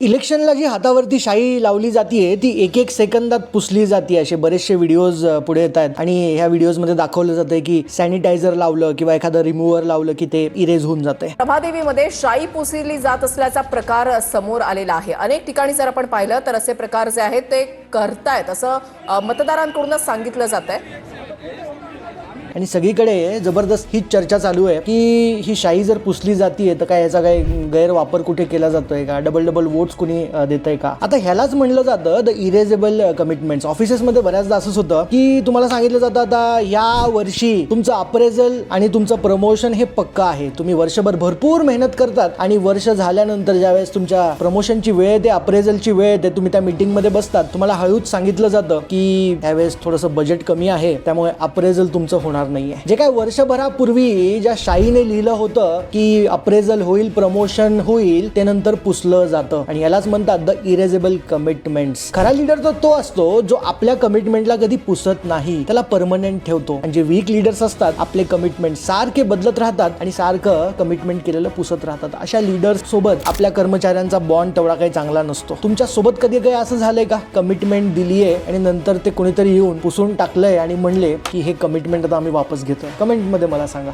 इलेक्शनला जी हातावरती शाई लावली जाते ती एक एक सेकंदात पुसली जाते असे बरेचसे व्हिडिओज पुढे येत आहेत आणि ह्या व्हिडिओजमध्ये दाखवलं जातंय की सॅनिटायझर लावलं किंवा एखादं रिमूव्हर लावलं की ते इरेज होऊन जाते. प्रभादेवीमध्ये शाई पुसली जात असल्याचा प्रकार समोर आलेला आहे. अनेक ठिकाणी जर आपण पाहिलं तर असे प्रकार जे आहेत ते करतायत असं मतदारांकडूनच सांगितलं जात आहे. आणि सगळीकडे जबरदस्त ही चर्चा चालू आहे की ही शाई जर पुसली जाते तर काय याचा काय गैरवापर कुठे केला जातोय का, डबल वोट्स कुणी देतंय का. आता ह्यालाच म्हणलं जातं द इरेजेबल कमिटमेंट्स. ऑफिसेसमध्ये बऱ्याचदा असंच होतं की तुम्हाला सांगितलं जातं आता या वर्षी तुमचं अप्रेझल आणि तुमचं प्रमोशन हे पक्का आहे. तुम्ही वर्षभर भरपूर मेहनत करतात आणि वर्ष झाल्यानंतर ज्यावेळेस तुमच्या प्रमोशनची वेळ येते, अप्रेझलची वेळ येते, तुम्ही त्या मीटिंगमध्ये बसतात, तुम्हाला हळूच सांगितलं जातं की यावेळेस थोडंसं बजेट कमी आहे त्यामुळे अप्रेझल तुमचं होणार नाहीये. जे काय वर्षभरापूर्वी ज्या शाईने लिहिलं होतं की अप्रेझल होईल, प्रमोशन होईल, ते नंतर पुसलं जातं आणि यालाच म्हणतात द इरेजेबल कमिटमेंट्स. खरा लीडर तो असतो जो आपल्या कमिटमेंटला कधी पुसत नाही, त्याला परमनंट ठेवतो. आणि जे वीक लीडर्स असतात आपले कमिटमेंट सारखे बदलत राहतात आणि सारखं कमिटमेंट केलेलं पुसत राहतात. अशा लीडर्स सोबत आपल्या कर्मचाऱ्यांचा बॉन्ड तेवढा काही चांगला नसतो. तुमच्या सोबत कधी काही असं झालंय का, कमिटमेंट दिलीये आणि नंतर ते कोणीतरी येऊन पुसून टाकलंय आणि म्हणले की हे कमिटमेंट आता आम्ही वापस घेतोय? कमेंट मध्ये मला सांगा.